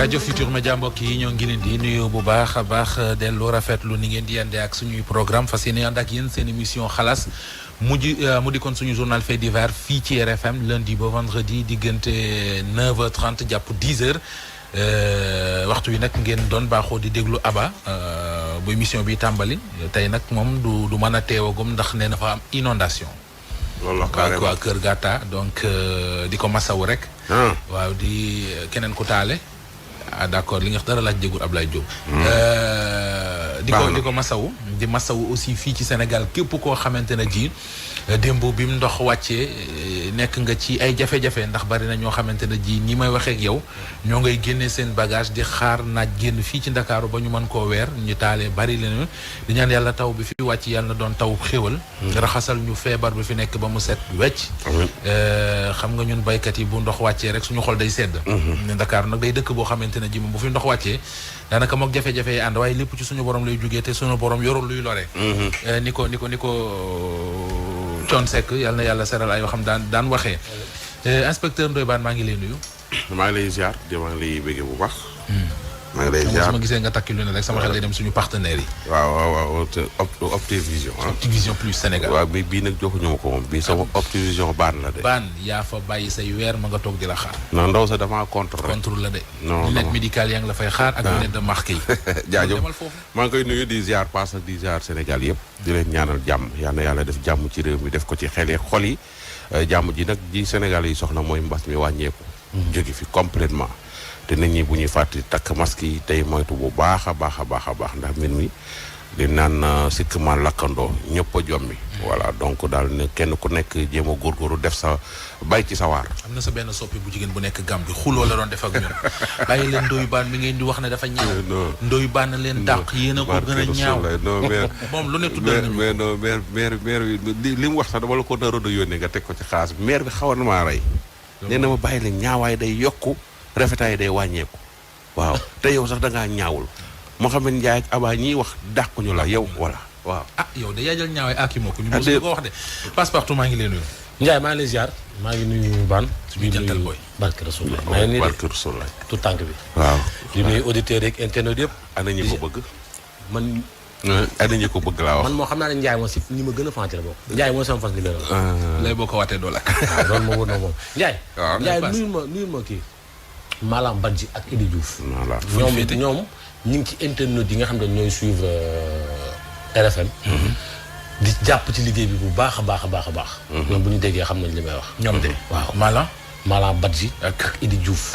rajo Futur Média mbokk yi ñoo ngi leen di nuyu bu baax a baax dellu rafetlu ni ngeen di yande ak suñuy programme fas yéene ànd ak yéen seen émission xalaas mu di kon suñu journal fait divers fii ci RFM lundi ba vendredi diggante 9h30 jàpp 10h waxtu wi nag ngeen doon baaxoo di déglu Aba bu émission bi tàmbali tey nag moom du mën a teewagum ndax nee na fa am inondation loolu la carrément waa Kër Gata donc di ko masawu rek. waaw di keneen ku taale. ah d'accord li nga wax dara laaj jégul Ablaye Diop. di ko masawu. di masawu aussi fii ci Sénégal képp koo xamante ne ji démb bi mu ndox wàccee nekk nga ci ay jafe-jafe ndax bari na ñoo xamante ne ji ni may waxee ak yow ñoo ngay génne seen bagage di xaar naaj génn fii ci Ndakaaru ba ñu mën koo weer ñu taalee bari leen di ñaan yàlla taw bi fi wàcc yàlla na doon taw xéwal. raxasal ñu feebar bi fi nekk ba mu set wecc. xam nga ñun baykat yi bu ndox wàccee rek suñu xol day sedd. Ndakaaru nag day dëkk boo xamante ne ji moom bu fi ndox wàccee daanaka mook jafe-jafe yi ànd waaye lépp ci suñu borom lay jógee te suñu borom yorul luy lore. ni ko Thione Seck yàlla na yàlla seral ay yoo xam daan waxee. inspecteur Ndoye Bane maa ngi lay nuyu. maa ngi lay ziar maa ngi lay bëggee bu baax. maa ngi lay ziar su ma gisee nga takki lu ne rek sama xel day dem suñu partenaires yi. waaw Optivision. Optivision plus Sénégal. waaw bii nag joxuñu ma ko moom bii sama Optivision baan la de. baan yaa fa bàyyi say weer ma nga toog di la xaar. non ndaw sa damaa contre rek. contre la de. non lunette médicale yaa ngi la fay xaar ak lunette de marque yi. jaajëf demal foofu. maa ngi koy nuyu di ziar pass ak di ziar Sénégal yëpp. di leen ñaanal jàmm yal na yàlla def jàmm ci réew mi def ko ci xel yi xol yi jàmm ji nag ji Sénégal yi soxna mooy mbas mi wàññeeku. jóge fi complètement te nit ñi bu ñuy fàttali takk masque yi tey moytu bu baax a baax ndax mbir mi di naan sikk ma lakkandoo ñëpp a jommi. voilà donc daal ne kenn ku nekk jéem a góorgóorlu def sa bay ci sa waar. am na sa benn soppi bu jigéen bu nekk Gambie xuloo la doon def ak ñun bàyyi leen Ndoye Bane mi ngeen di wax ne dafa ñaaw. Ndoye Bane leen dàq yéen a ko gën a ñaaw. non mais moom lu ne tuddal nañu mais non maire li mu wax sax dama la ko naroon a yónnee nga teg ko ci xaas bi maire bi xawoon na maa rey. nee na ma bàyyi leen ñaawaay day yokku rafetaay day wàññeeku. waaw te yow sax da ngaa ñaawul. Mouhamed Ndiaye ak Aba ñiy wax dàquñu la yow voilà waaw. ah yow de yaa jël ñaawee ak moo ko ñu mosu ko wax de Passepartout maa ngi lay nuyu. Ndiaye maa ngi lay ziar maa ngi nuyu Bane. suñu jantal booy. barke Rasulullah maa ngi nuyu barke Rasulullah tout tànk bi. waaw di nuyu auditeurs yeeg internet yëpp. ana ñi ko bëgg. man. ana ñi ko bëgg laa wax. man moo xam naa ne Ndiaye moom si ñi ma gën a fan ci la bokk. Ndiaye mooy sama fas libéral. lay boo ko watee doo lakk. waaw loolu moo wër na moom Ndiaye. waaw Ndiaye nuyul ma kii. Malam Badji ak Idi Diouf. voilà ñoom ñu ngi ci internet yi nga xam ne ñooy suivre RFM. di jàpp ci liggéey bi bu baax a baax. ñoom bu ñu déggee xam nañ li may wax. ñoom de waaw Malam Badji ak Idi Diouf.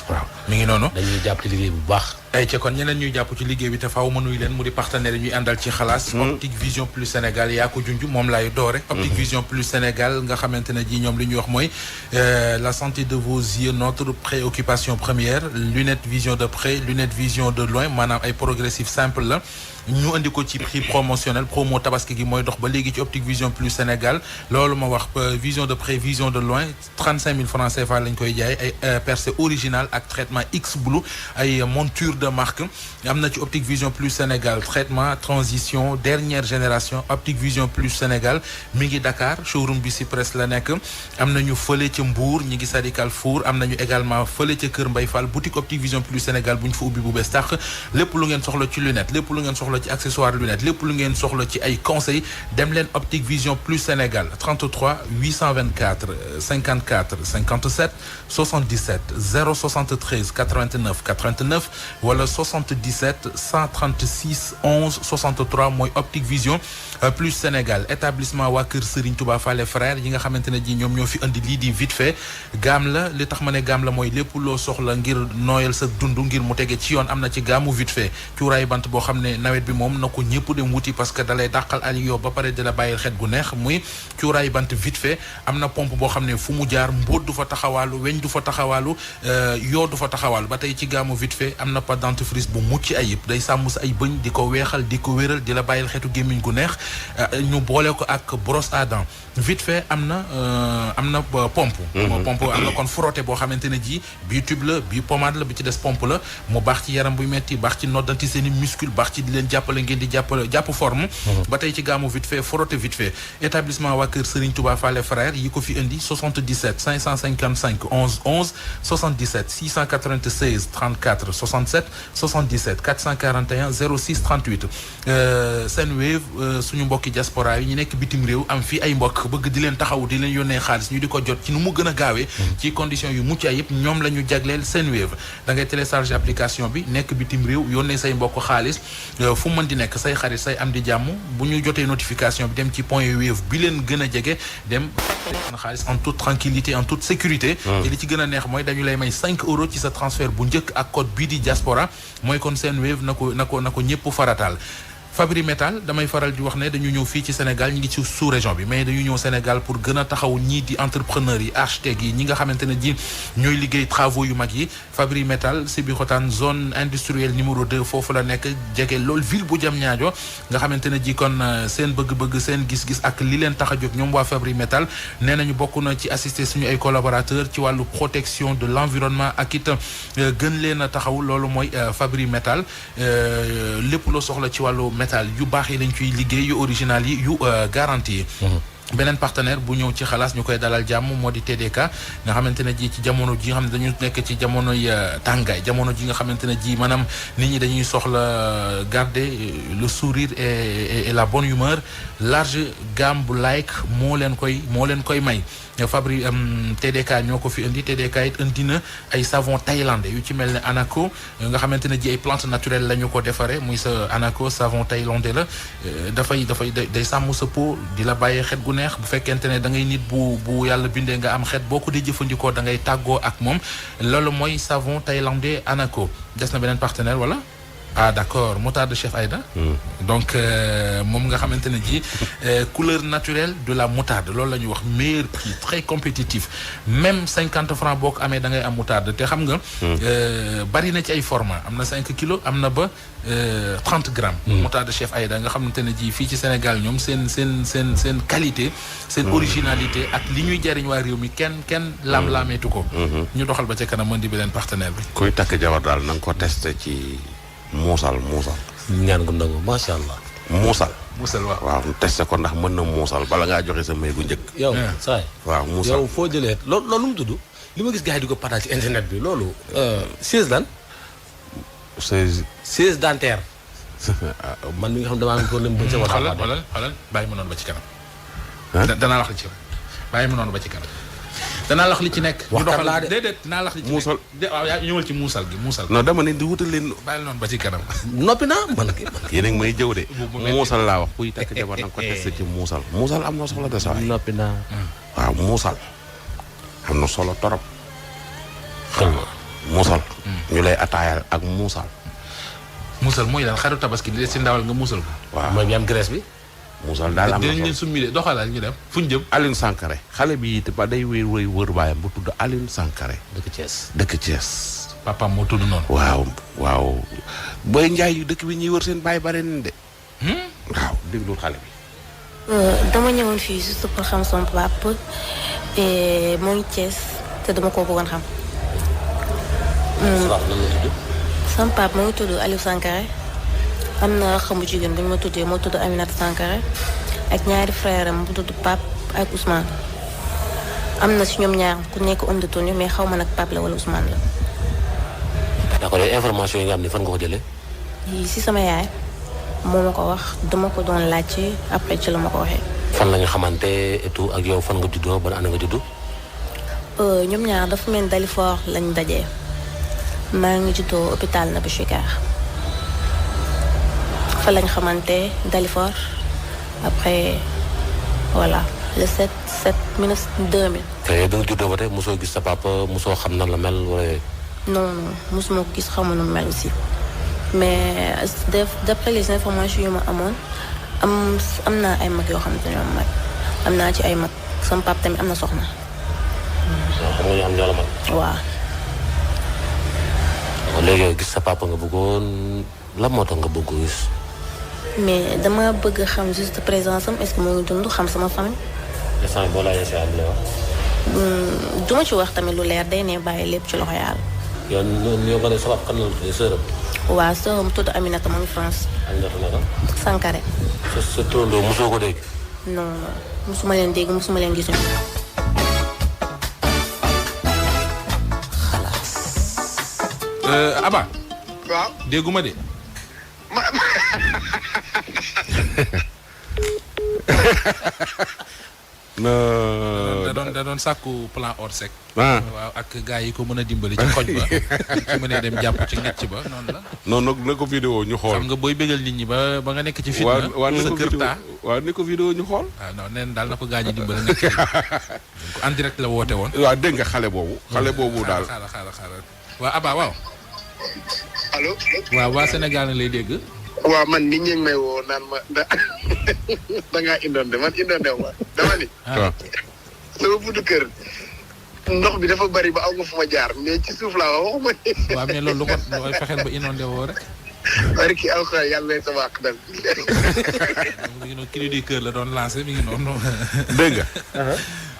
waaw mi ngi noonu. dañuy jàpp ci liggéey bu baax. ay ca kon ñeneen ñuy jàpp ci liggéey bi te faaw ma nuyu leen mu di partenaire yi ñuy àndal ci xalaas. Optique Vision Plus Sénégal yaa ko junj moom laay doore. Optique Vision Plus Sénégal nga xamante ne ji ñoom li ñuy wax mooy la santé de vos yeux notre préoccupation première lunette vision de près lunette vision de loin maanaam ay progressif simple la. ñu andi ko ci prix promotionnel promo tabaski gi mooy dox ba léegi ci Optique Vision Plus Sénégal loolu ma wax vision de près vision de loin 35 000 francs CFA lañ koy jaay ay percé original ak traitement X Blue ay monture de marque am na ci Optique Vision Plus Sénégal traitement transition dernière génération Optique Vision Plus Sénégal mi ngi Dakar showroom bi si presse la nekk am nañu fële ca Mbour ñi ngi Sadi Carrefour am nañu également fële ca Kër Mbaye Fall boutique Optique Vision Plus Sénégal bu ñu fa ubbi bu bees tax lépp lu ngeen soxla ci lunette lépp lu ngeen soxla ci accessoire lunette lépp lu ngeen soxla ci ay conseils dem leen Optique Vision Plus Sénégal 33 824 54 57 77 073 89 89 wala 77 136 11 63 mooy Optique Vision Plus Sénégal établissement waa Kër Serigne Touba Fallé frère yi nga xamante ne ji ñoom ñoo fi indi lii di vite fait gamme la li tax ma ne gamme la mooy lépp loo soxla ngir nooyal sa dund ngir mu tege ci yoon am na ci gaamu vite fait cuuraay bant boo xam ne nawet bi moom na ko ñëpp dem wuti parce que dalay dàqal ali yow ba pare di la bàyyil xet gu neex muy cuuraay bant vite fait am na pompe boo xam ne fu mu jaar mbóot du fa taxawaalu weñ du fa taxawaalu yoo du fa taxawaalu ba tey ci gaamu vite fait am na pâte dentifrice bu mucc ayib day sàmm sa ay bëñ di ko weexal di ko wéral di la bàyyil xetu gémmiñ gu neex ñu boole ko ak brosse à dents vite fait am na pompe. pompe am na kon frotté boo xamante ne ji bii tube la bii pommade la bi ci des pompe la mu baax ci yaram buy metti baax ci noddanti seen i muscle baax ci di leen jàppale ngeen di jàpp forme. ba tey ci gaamu vite fait frotté vite fait établissement waa kër Serigne Touba Fallé frère yi ko fi indi 77 555 11 11 77 696 34 67 77 441 06 38 Senwave suñu mbokki diaspora yi ñu nekk bitim réew am fii ay mbokk bëgg di leen taxaw di leen yónnee xaalis ñu di ko jot ci nu mu gën a gaawee ci conditions yu mucc ayib ñoom la ñu jagleel Senwave da ngay télécharger application bi nekk bitim réew yónnee say mbokk xaalis fu mën di nekk say xarit say am di jàmm bu ñu jotee notification bi dem ci point Wave bi leen gën a jege dem xaalis en toute tranquillité en toute sécurité te li ci gën a neex mooy dañu lay may 5 euros ci sa transfert bu njëkk ak code bii di diaspora mooy kon Senwave na ko ñëpp farataal Fabri Metal damay faral di wax ne dañu ñëw fii ci Sénégal ñi ngi ci sous région bi mais dañu ñëw Sénégal pour gën a taxaw ñii di entrepreneurs yi architectes yi ñi nga xamante ne ji ñooy liggéey travaux yu mag yi Fabri Metal Sébikotane zone industrielle numéro 2 foofu la nekk jege loolu ville bu Diamniadio nga xamante ne ji kon seen bëgg-bëgg seen gis-gis ak li leen tax a jóg ñoom waa Fabri Metal nee nañu bokk na ci assister suñu ay collaborateurs ci wàllu protection de l'environnement ak it gën leen a taxaw loolu mooy Fabri Metal lépp loo soxla ci wàllu yu baax yi lañ ciy liggéey yu original yi yu garantie yi beneen partenaire bu ñëw ci xalaas ñu koy dalal jàmm moo di TDK nga xamante ne ji ci jamono ji nga xam ne dañu nekk ci jamonoy tàngaay jamono ji nga xamante ne ji maanaam nit ñi dañuy soxla garder le sourire et la bonne humeur large gamme bu like moo leen koy may Fabri TDK ñoo ko fi indi TDK it indi na ay savon thaïlandais yu ci mel ne Anako nga xamante ne ji ay plantes naturelles la ñu ko defaree muy sa Anako savon thaïlandais la day sàmm sa peau di la bàyyee xet gu neex bu fekkente ne da ngay nit bu yàlla bindee nga am xet boo ko dee jëfandikoo da ngay tàggoo ak moom loolu mooy savon thaïlandais Anako des na beneen partenaire wala ah d'accord moutarde de Chef Aïda donc moom nga xamante ne ji couleur naturelle de la moutarde loolu la ñuy wax meilleur prix très compétitif même 50 francs boo ko amee da ngay am moutarde te xam nga bari na ci ay format am na 5 kilos am na ba 30 grammes moutarde de Chef Aïda nga xamante ne ji fii ci Sénégal ñoom seen qualité seen originalité ak li ñuy jariñ waa réew mi kenn laam-laameetu ko ñu doxal ba ca kanam mën di beneen partenaire bi kuy takk jabar daal na nga ko testé ci muusal ñaan gu nangu macha allah. muusal waaw testé ko ndax mën na muusal bala ngaa joxe sa may gu njëkk. yow saay waaw muusal yow foo jëlee loolu lu mu tudd li ma gis gars yi di ko partage ci internet bi loolu. chaise lan. chaise dentaire. man mi nga xam damaa am problème bu sama. xoolal bàyyi ma noonu ba ci kanam. danaa wax li ci bàyyi ma noonu ba ci kanam. danaa lax li ci nekk. waxtaan laa de déedéet dinaa lax li ci nekk muusal. waaw yaa ñëwal ci muusal gi. non dama ne di wutal leen. bàyyi noonu ba ci kanam. noppi naa man. yéen a ngi may jëw de. muusal laa wax kuy takk jabar na nga ko testé ci muusal. muusal am na solo de saa yi. noppi naa. waaw muusal. am na solo torop. xam nga muusal. ñu lay ataayal ak muusal. muusal mooy lan xaru tabaski di des ci ndawal nga muusal ko. waaw mooy bi am graisse bi. muusal daal am na dinañ leen summi de doxalal ñu dem fu ñu jëm. Alioune Sankare xale bi it ba day wër baayam bu tudd Alioune Sankare. dëkk Thiès. papaam moo tudd noonu. waaw booy njaay yu dëkk bi ñuy wër seen baay bare nañ de. waaw déglu xale bi. dama ñëwoon fii juste pour xam son papa moo ngi Thiès te dama ko bëggoon xam. sama papa moo ngi tudd Aliou Sankare. am na xamu jigéen bu ñu ma tuddee moo tudd Aminata Sankare ak ñaari frère am bu tudd Pape ak Ousmane am na si ñoom ñaar ku nekk homme de tenue mais xaw ma nag Pape la wala Ousmane la. d'accord les informations yi nga xam ne fan nga ko jëlee. si sama yaay moo ma ko wax dama ko doon laajte après ci la ma ko waxee. fan la ñu xamante et tout ak yow fan nga juddoo ban année nga juddu. ñoom ñaar dafa mel ni Dalifort lañ dajee maa ngi juddoo hôpital Nabil Choucair. fa lañ xamante Dalifort après voilà le 7 2000. te da nga juddoo ba tey mosoo gis sa papa mosoo xam na la mel wala. non mosuma ko gis xamu nu mel aussi mais d'après les informations yu ma amoon am naa ay mag yoo xamante ne moom mag am naa ci ay mag sama papa tamit am na soxna. waaw xam nga ñu am ñoo la mag. waaw. léegi gis sa papa nga bëggoon lan moo tax nga bëgg ko gis. mais dama bëgg xam juste présence am est-ce que moo ngi dund xam sama famille. instant boo laajee si àdduna wax. duma ci wax tamit lu leer day ne bàyyi lépp ci loxo yàlla. yow ñoo ko ne sabab kan la tuddee sërëm. waaw soo mu tudd Aminata mu ngi France. Aminata naka. Sankare. sa turandoo mosoo ko dégg. non mosuma leen dégg mosuma leen gis. Aba. waaw dégguma de. da doon sàkku plan Orsec. waaw ak gars yi ko mën a dimbali ci koñ ba. ci mënee dem jàpp ci ngecc ba noonu la. non na ko vidéo ñu xool. xam nga booy bégal nit ñi ba nga nekk ci fitna. sa kër taa waaw ni ko vidéo ñu xool. waaw non neen daal na ko gaañu dimbali ngecc donc en direct la woote woon. waaw dégg nga xale boobu. xale boobu daal xaaral waaw Aba waaw. allo. waaw waa Sénégal na lay dégg. waaw man nit ñi ngi may woo naan ma da ngaa indoon de man indoon de ma dama ni. waaw. sama buntu kër ndox bi dafa bari ba aw nga fu ma jaar mais ci suuf laa wax waxuma. waaw mais loolu lu ko looy fexeel ba inondé woo rek. bari ki alxuraan yàlla lay sama ak dal. mi ngi noonu cri du cœur la doon lancé mi ngi noonu. dégg nga.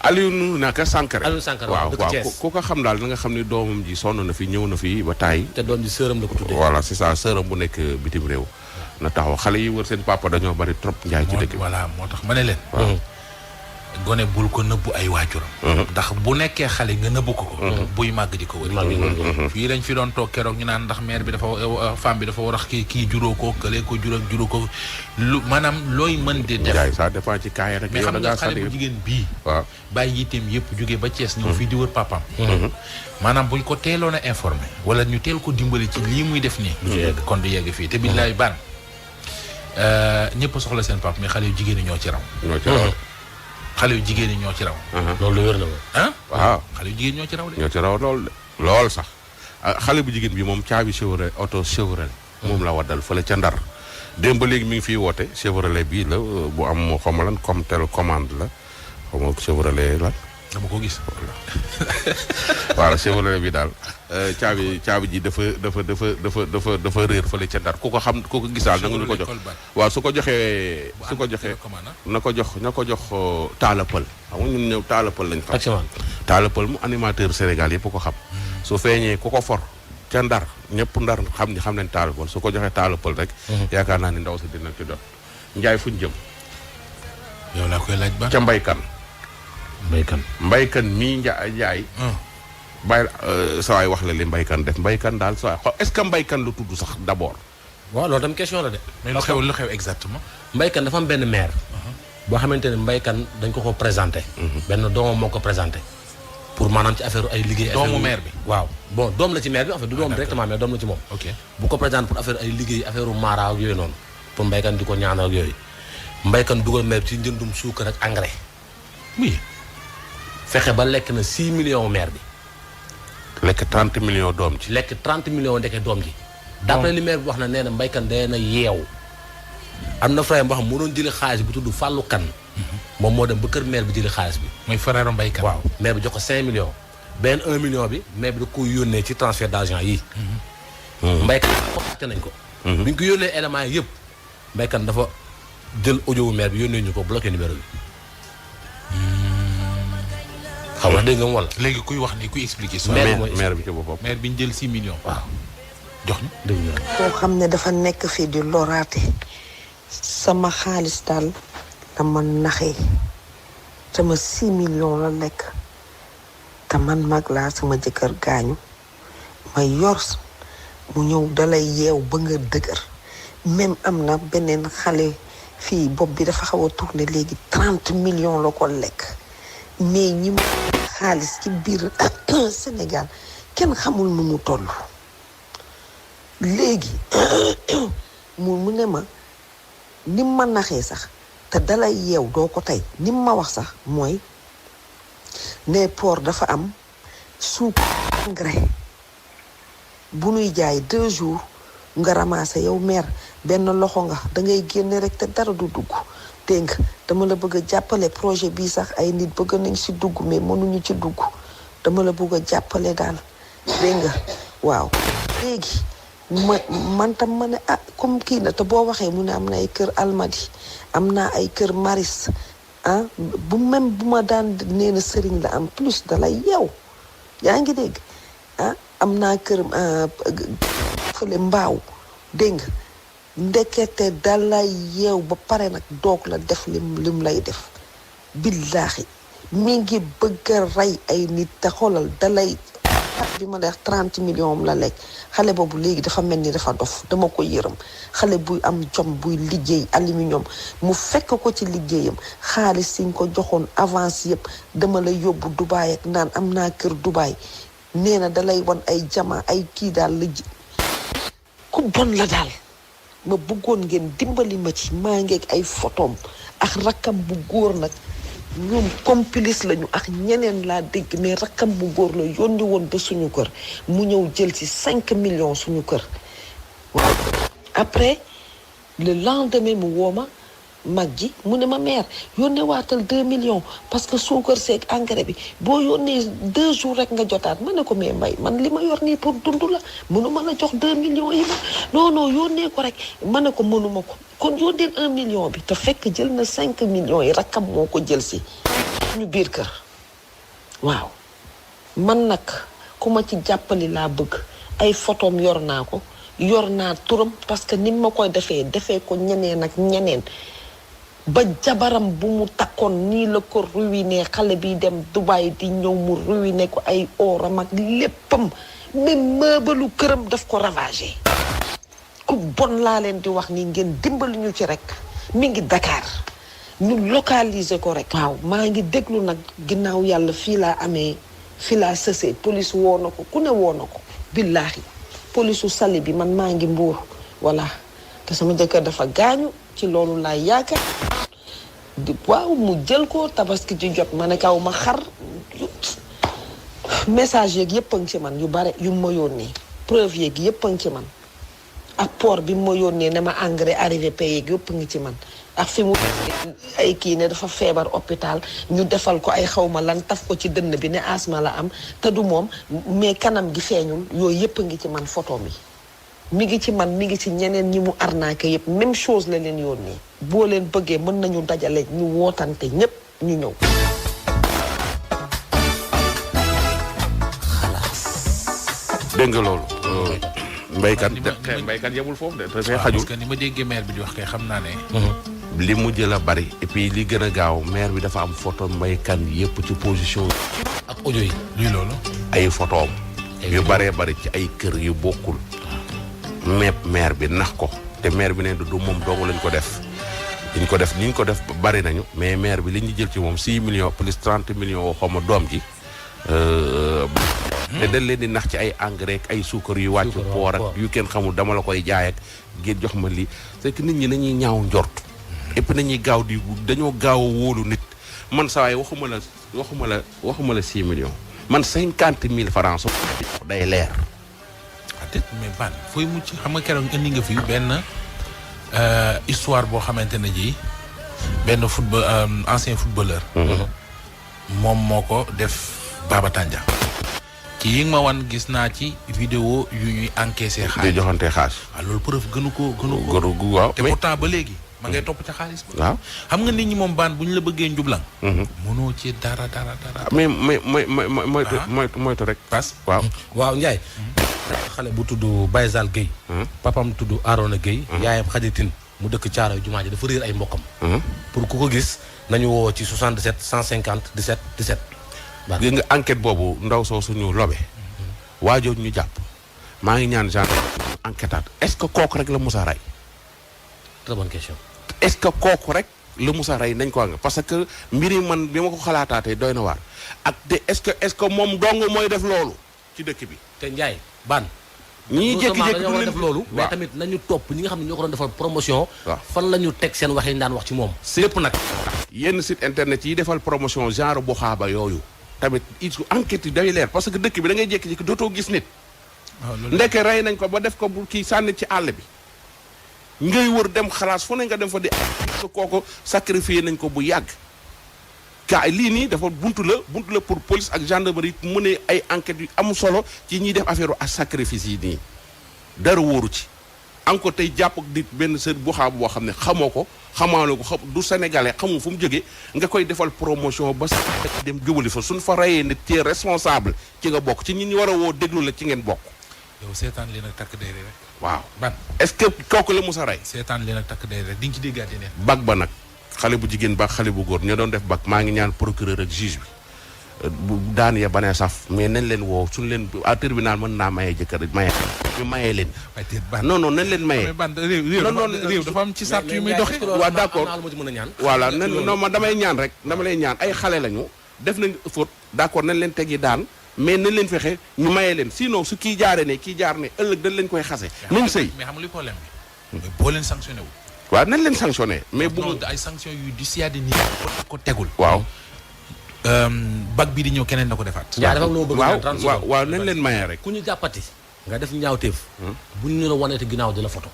Aliou naka Sankare. Aliou Sankare waaw dëkk waaw Thiès. ku ko xam daal na nga xam ni doomam ji sonn na fi ñëw na fi ba taay. te doom ji sërëm la ko tuddee. voilà c'est ça sœuram bu nekk bitim réew. na taxaw xale yi wër seen papa dañoo bari trop njaay ci dëkk bi. voilà moo tax ma ne leen. gone bul ko nëbbu ay waajuram. ndax bu nekkee xale nga nëbbu ko. buy màgg di ko wëri. fii lañ fi doon toog keroog ñu naan ndax mère bi dafa femme bi dafa war a kii juróo ko kële ko juróo ko lu maanaam looy mën di def. njaay ça dépend ci kaay rek. mais xam nga xale bu jigéen bii. waaw bàyyi yitteem yëpp jógee ba Thiès ñëw fii di wër papaam. maanaam buñ ko teeloon a informé wala ñu teel ko dimbali ci lii muy def nii. kon du yegg fii te billaay baan ñëpp soxla seen papa mais xale yu jigéen ñi ñoo ci raw. ñoo ci raw. xale yu jigéen ñi ñoo ci raw. loolu wér na ma. ah waaw xale yu jigéen ñoo ci raw de. ñoo ci raw lool de lool sax xale bu jigéen bi moom caabi Chevrolet auto Chevrolet moom la waddal fële ca Ndar démb ba léegi mi ngi fiy woote Chevrolet bii la bu am xaw ma lan comme tel commande la xaw ma Chevrolet lan dama ko gis. voilà Chevrolet bi daal caabi ji dafa réer fële ca Ndar ku ko xam ku ko gis daal na nga ñu ko jox waaw su ko joxee na ko jox taalapal xam nga ñun ñëw taalapal lañ xam taalapal mu animateur Sénégal yëpp ko xam su feeñee ku ko for ca Ndar ñëpp Ndar xam nañ taalapal su ko joxee taalapal rek yaakaar naa ni ndaw si dina ci dot njaay fuñ jëm yow laa koy laaj ba ca mbaykan mbaykan mii njaay bàyyi sa waay wax la li mbaykan def mbaykan daal sa waay est-ce que mbaykan lu tudd sax d'abord waaw loolu tam question la de. mais lu xew exactement. mbaykan dafa am benn maire. boo xamante ne mbaykan dañ ko présenté. benn doomam moo ko présenté. pour maanaam ci affaire ay liggéey. doomu maire bi. waaw bon doom la ci maire bi en fait du doom directement mais doom la ci moom. ok bu ko présenté pour affaire ay liggéey affaire maara ak yooyu noonu. pour mbaykan di ko ñaanal ak yooyu. mbaykan dugal maire ci njëndum suukar ak engrais. oui. fexe ba lekk na 6 millions maire bi. lekk 30 millions doom ci. lekk 30 millions ndeke doom ji. d'après li maire bi wax na nee na mbaykan day na yeew. am na frère boo xam moo doon jëli xaalis bu tudd Fallou Kane. moom moo dem ba kër maire bi jëli xaalis bi. mooy frère mbaykan. waaw maire bi jox ko 5 millions. benn 1 million bi maire bi da ko yónnee ci transfert d'argent yi. mbaykan contacté nañ ko. bi ñu ko yónnee éléments yi yëpp. mbaykan dafa jël audio wu maire bi yónnee ñu ko bloqué numéro bi. xaw ma dégg nga wala. léegi kuy wax ni kuy expliquer. maire bi ci boppam. maire bi ñu jël 6 millions. waaw jox ñu. dégg nga. koo xam ne dafa nekk fii di loraate sama xaalis daal dama naxee sama 6 millions la lekk te man mag laa sama jëkkër gaañu ma yor mu ñëw dalay yeew ba nga dëgër même am na beneen xale fii bopp bi dafa xaw a tourné léegi 30 millions la ko lekk mais ñi mu xaalis ci biir Sénégal kenn xamul nu mu toll léegi mu ne ma ni ma naxee sax te dalay yeew doo ko tey ni ma wax sax mooy ne port dafa am suukar engrais bu nuy jaay 2 jours nga ramassé yow meer benn loxo nga dangay génne rek te dara du dugg dégg nga dama la bëgg a jàppale projet bii sax ay nit bëgg nañ ci dugg mais mënuñu ci dugg dama la bëgg a jàppale daal dégg nga waaw léegi man tam ma ne comme kii na te boo waxee mu ne am na ay kër Almadi am naa ay kër Maris bu même bu ma daan nee na sëriñ la am plus dalay yeew yaa ngi dégg am naa kër fële mbaaw dégg nga ndekete dalay yeew ba pare nag doog la def lim lay def billaahi mi ngi bëgg a rey ay nit te xoolal dalay bi ma deex 30 millions la lekk xale boobu léegi dafa mel ni dafa dof dama ko yërëm xale buy am jom buy liggéey aluminium mu fekk ko ci liggéeyam xaalis siñ ko joxoon avance yëpp dama la yóbbu Dubaay ak naan am naa kër Dubaay nee na dalay wan ay jama ay kii daal la ku bon la daal ma bëggoon ngeen dimbali ma ci maa ngeeg ay photom ak rakkam bu góor nag ñoom complice lañu ak ñeneen laa dégg mais rakkam bu góor la yónni woon ba suñu kër mu ñëw jël ci 5 millions suñu kër waaw après le lendemain mu woo ma mag ji mu ne ma mère yónnee waatal 2 millions parce que suukar seeg engrais bi boo yónnee 2 jours rek nga jotaat ma ne ko mais mbay man li ma yor nii pour dund la mënuma la jox 2 millions yi ma non yónnee ko rek ma ne ko mënuma ko kon yónnee 1 million bi te fekk jël na 5 millions yi rakkam moo ko jël si ñu biir kër waaw man nag ku ma ci jàppali laa bëgg ay photom yor naa ko yor naa turam parce que ni ma koy defee ko ñeneen ak ñeneen ba jabaram bu mu takkoon nii la ko ruiné xale bi dem Dubaï di ñëw mu ruiné ko ay oram ak léppam même meubalu këram daf ko ravagé ku bon laa leen di wax ni ngeen dimbali ñu ci rek mi ngi Dakar ñu localiser ko rek waaw maa ngi déglu nag ginnaaw yàlla fii laa sësee police woo na ko ku ne woo na ko billaahi police u sali bi man maa ngi Mbuur voilà te sama jëkkër dafa gaañu ci loolu laa yaakaar waaw mu jël ko tabaski ci jot ma ne kaw ma xar message yeeg yëpp a ngi ci man yu bare yu ma yónnee preuve yeeg yëpp a ngi ci man ak port bi ma yónnee ne ma engrais arrivé payé yëpp a ngi ci man ak fi mu ay kii ne dafa feebar hôpital ñu defal ko ay xawma lan taf ko ci dënn bi ne asma la am te du moom mais kanam gi feeñul yooyu yëpp a ngi ci man photo mi ngi ci man mi ngi ci ñeneen ñi mu arnaqué yëpp même chose la leen yónnee boo leen bëggee mën nañu dajale ñu wootante ñépp ñu ñëw xalaas dégg nga loolu mbaykat yemul foofu de te fee xajul parce que ni ma déggee maire bi di wax kay xam naa ne li mu jël a bari et puis li gën a gaaw maire bi dafa am photo mbaykat yëpp ci position ak audio yi luy loolu ay photoom yu baree bari ci ay kër yu bokkul mepp maire bi nax ko te maire bi ne du moom doomu lañ ko def ni ñu ko def bari nañu mais maire bi li ñu jël ci moom 6 millions plus 30 millions woo xaw ma doom ji te dañ leen di nax ci ay engrais ak ay suukar yu wàcc poor ak yu kenn xamul dama la koy jaay ak ngeen jox ma lii c'est que nit ñi nañuy ñaaw njort et puis nañuy gaaw di dañoo gaaw a wóolu nit man saa waay waxuma la 6 millions man 50 000 francs day leer mais ban fooy mucc xam nga keroog indi nga fi benn histoire boo xamante ne ji benn ancien footballeur moom moo ko def Baba Tanja ci yi nga ma wan gis naa ci vidéo yu ñuy encaissé xaalis di joxante xaalis waaw loolu preuve gënu ko waaw te pourtant ba léegi ma ngay topp ca xaalis waaw xam nga nit ñi moom baan bu ñu la bëggee njublang mënoo ci dara mais moytu rek pass waaw Ndiaye xale bu tudd Bayzal Gueye papam tudd Arona Gueye yaayam Khaditin mu dëkk Thiaroye jumaa ji dafa réer ay mbokkam pour ku ko gis nañu woo ci 77 150 17 17 gis nga enquête boobu ndaw soo suñu lobe waajooju ñu jàpp maa ngi ñaan genre enquêtaat est-ce que kooku rek la Moussa rey très bonne question est-ce que kooku rek la Moussa rey nañ ko nga parce que mbiri man bi ma ko xalaataatee doy na waar ak de est-ce que moom dong mooy def loolu ci dëkk bi te Ndiaye ban ñii jékki-jékki dañoo def loolu mais tamit nañu topp ñi nga xam ne ñoo ko doon defal promotion fan la ñu teg seen wax yi ñu daan wax ci moom lépp nag yenn site internet yi defal promotion genre bu xaaba yooyu tamit enquête yi day leer parce que dëkk bi da ngay jékki-jékki dootoo gis nit ndeke rey nañ ko ba def ko bu kii sànni ci àll bi ngay wër dem xalaas fu ne nga dem fa di kooku sacrifié nañ ko bu yàgg kaa lii nii dafa buntu la pour police ak gendarmerie mu ne ay enquêtes yu am solo ci ñiy def affaire ak sacrifice yi nii dara wóoru ci encore tey jàpp ak nit benn sër bu xaam boo xam ne xamoo ko xamaanoo ko du sénégalais xamu fu mu jógee nga koy defal promotion ba sa dem jubali fa suñ fa rayee nit ci responsable ci nga bokk ci ñi ñu war a woo déglu la ci ngeen bokk. yow seetaan leen ak takk day rek. waaw ban est-ce que kooku la Moussa rey. seetaan leen ak takk day rek di nga ci déggaat yeneen. bag ba nag xale bu jigéen ba xale bu góor ñoo doon def bag maa ngi ñaan procureur ak juge bi bu daan ya banee saf mais nañ leen woo suñ leen à tribunal mën naa mayee jëkkër maye ñu mayee leen. non non nañ leen mayee. ban réew dafa am ci sart yu muy doxee. waaw d'accord mën a ñaan. voilà non man damay ñaan rek dama lay ñaan ay xale lañu def nañ faute d'accord nañ leen tegi daan mais nañ leen fexe ñu mayee leen sinon su kii jaaree ne kii jaar ne ëllëg dañ leen koy xase. nañ sëy mais xam nga li problème bi. boo leen sanctionné wu. waaw nañ leen sanctionné mais bu ay sanctions yu dissuader nit ko tegul. waaw. bag bi di ñëw keneen na ko defaat. waaw nañ leen mayee rek. ku ñu jàppati nga def ñaawteef. bu ñu la wanee te ginnaaw di la photo.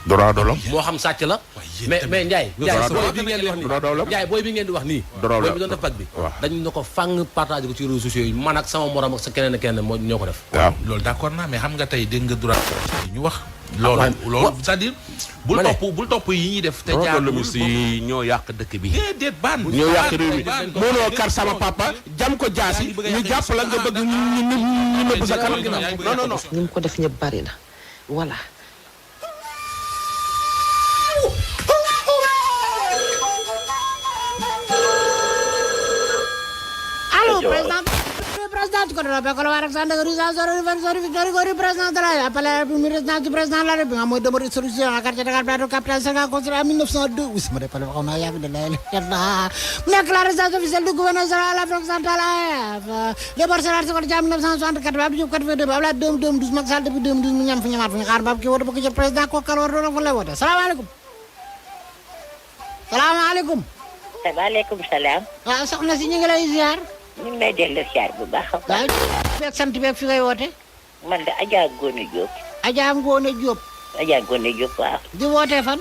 droit de l'homme. moo xam sàcc la. mais Ndiaye. booy bi ngeen di wax nii Ndiaye booy bi ngeen di wax nii. booy bi doon def bag bi. dañu na ko fàng partagé ko ci réseaux sociaux yi man ak sama morom ak sa keneen ak keneen moo ñoo ko def. waaw loolu d'accord naa mais xam nga tey dégg nga droit ñu wax. loolu c'est-à-dire. bul topp yi ñuy def. te jaarul si ñoo yàq dëkk bi. déedéet ban. ñoo yàq réew mi mënoo kar sama papa jam ko jaasi ñu jàpp la nga bëgg ñu nëbb sa kanam non non. ñu ko def ñëpp bari na voilà. Presidente Kodola Bekolo Alexander Rizal Zoro Victory président de la appelé président du président de la République mooy demande solution à quartier de Plateau capitale Sénégal construit en 1902 oui sama dépale wax na yàgg de la mu nekk la résidence officielle du gouverneur général Afrique centrale les Barcelone ko ci 1964 Abdou Diouf 82 Abdoulaye 2012 Macky Sall depuis 2012 mu ñam fi ñamaat fi ñu xaar ba ki wote bëgg ci président ko kal war do fa lay wote salaamaaleykum salaamaaleykum waaleykum salaam. waaw soxna si ñu ngi lay ziar. ñu ngi lay delloo ziar bu baax a baax. waaw sant beeg fi ngay woote. man de Adja Ngone Diop. Adja Ngone Diop. Adja Ngone Diop waaw. di wootee fan.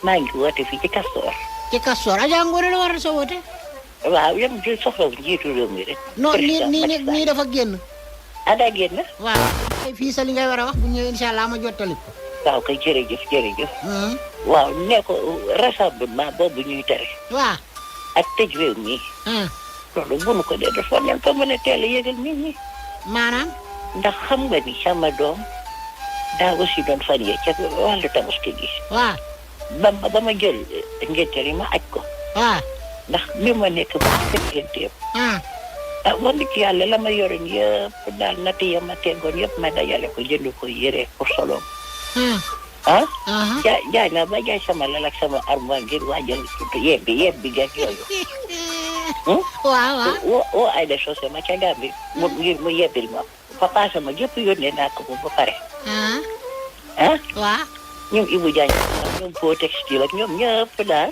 maa ngi woote fii ci Castor. ci Castor Adja Ngone la waral sa woote. waaw yéen di soxla njiitu réew mi rek. non nii dafa génn. daa génn. waaw fii sa li ngay war a wax bu ñëwee incha allah ma jottali ko. waaw kay jërëjëf. waaw ne ko rassemblement boobu ñuy tere. waaw. ak tëj réew mi. loolu bu nu ko dee dafa leen ko mën a teel a yëgal nit ñi. maanaam. ndax xam nga ni sama doom daa aussi doon fan yee ca wàllu tabaski gi. waaw. ba ma jël ngénte li ma aj ko. waaw. ndax li ma nekk ba ngénte yëpp. wax dëgg yàlla la ma yoroon yëpp daal natt ya ma teggoon yëpp ma dajale ko jënd ko yére pour solo. jaay naa ba jaay sama lal ak sama armoire ngir waajal yebbi gerte yooyu. waaw. woo ay de sosé ma ca Gàmbi ngir mu yebbil ma papa sama yëpp yónnee naa ko ba pare. waaw. ñoom Ibou Diagne ñoom Pau Textile ak ñoom ñëpp daal.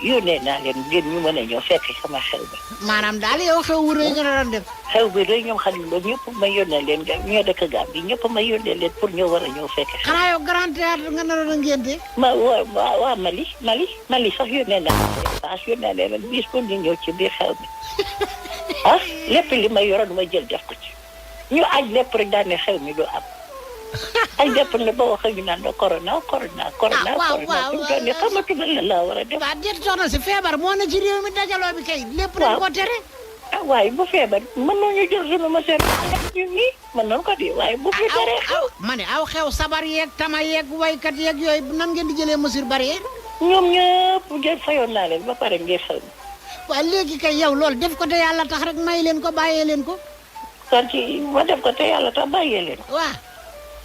yónnee naa leen ngeen ñu mën a ñëw fekk sama xew bi. maanaam daal yow xew wu rëy nga doon def. xew bi rëy ñoom xam nga ñëpp ma yónnee leen ñoo dëkk Gàmbi ñëpp ma yónnee leen pour ñoo war a ñëw fekk. xanaa yow grand théâtre nga naroon a ngénte. waa Mali sax yónnee naa leen paas yónnee leen bis pour ñu ñëw ci biir xew bi lépp li ma yoroon ma jël def ko ci ñu aj lépp rek daal ne xew mi du am. ay jàpp ne ba wax ak ñu naan corona. waaw fi mu toll nii xamatuma la laa war a def. waaw déet soxna si feebar moo ne ci réew mi dajaloo bi kay. lépp dañ ko tere. waaye bu feebar mën nañu jël sunu machine ñun nii mën nañu ko di waaye bu fi teree xew. ma ne aw xew sabar yeeg tama yeeg waykat yeeg yooyu nan ngeen di jëlee mesure barrière. ñoom ñëpp jël fayoon naa leen ba pare ngir xew mi. waaw léegi kay yow loolu def ko te yàlla tax rek may leen ko bàyyee leen ko. kon ci ma def ko te yàlla tax bàyyee leen ko. waaw.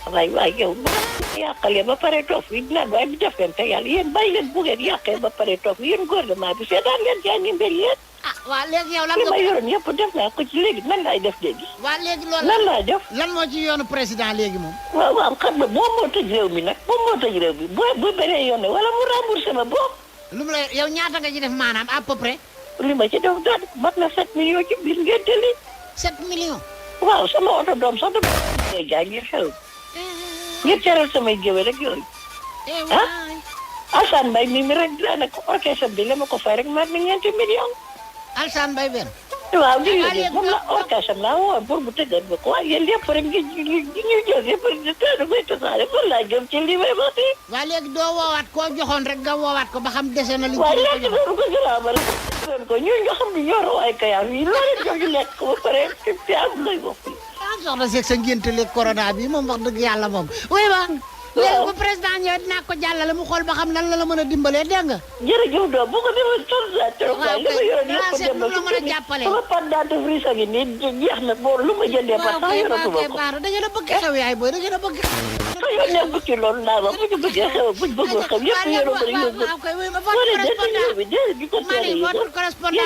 waaye yow bu yàqalee ba pare toog fi naan waaye bi def leen te yàlla yéen bàyyi leen bu ngeen yàqee ba pare toog fi yéen gouvernement bi seetaan leen jaa ngi mbir yéen. waaw léegi yow lan li ma yoroon yëpp def naa ko ci léegi nan laay def léegi. waaw léegi loolu lan laay def. lan moo ci yoonu président léegi moom. waaw xam nga moom moo tëj réew mi nag moom moo tëj réew mi bu beneen yoon wala mu remboursé ma boobu. lu mu la yow ñaata nga ci def maanaam à peu près. li ma ci def daal mat na 7 millions ci biir ngénte li. 7 millions. waaw sama oto doom sax dama koy jaay ngir xew. ngir teral samay géwél rek yooyu. Alsaan Mbaye mi rek daanaka orchestre bi la ma ko fay rek mat na 20 millions. Alsaan Mbaye benn. waaw di yónnee moom la occasion laa woon pour bu tëggal ba ko waaye lépp rek ñu jël lépp rek di teel a koy tasaare pour laa jëm ci li may wax nii. waa léegi doo woowaat koo joxoon rek nga woowaat ko ba xam dese na li. waaw léegi loolu ko gëlaabal ko ñun nga xam ne ñoo raw ay kayaar yi loolu jox ñu lekk ba pare te am lay wax. ah soxna Seck sa ngénte leeg corona bi moom wax dëgg yàlla moom. oui ba. léegi bu président ñëwee dinaa ko jàllale mu xool ba xam nan la mën a dimbalee dégg nga. jërëjëf doom bu ko defee trop waaw li ma yoroon yëpp kay dem na la mën a jàppale. sama pâte dentifrice a ngi nii jeex na boo lu ma jëndee ba sax yoratuma ko. waaw da ngeen a bëgg xew yaay booy da ngeen a bëgg. soo yónnee bu ci loolu naa ba bu ñu bëggee xew buñ bëggul xew yëpp yoroo ko waaw kay oui ma votre correspondant bi ko Mali votre correspondant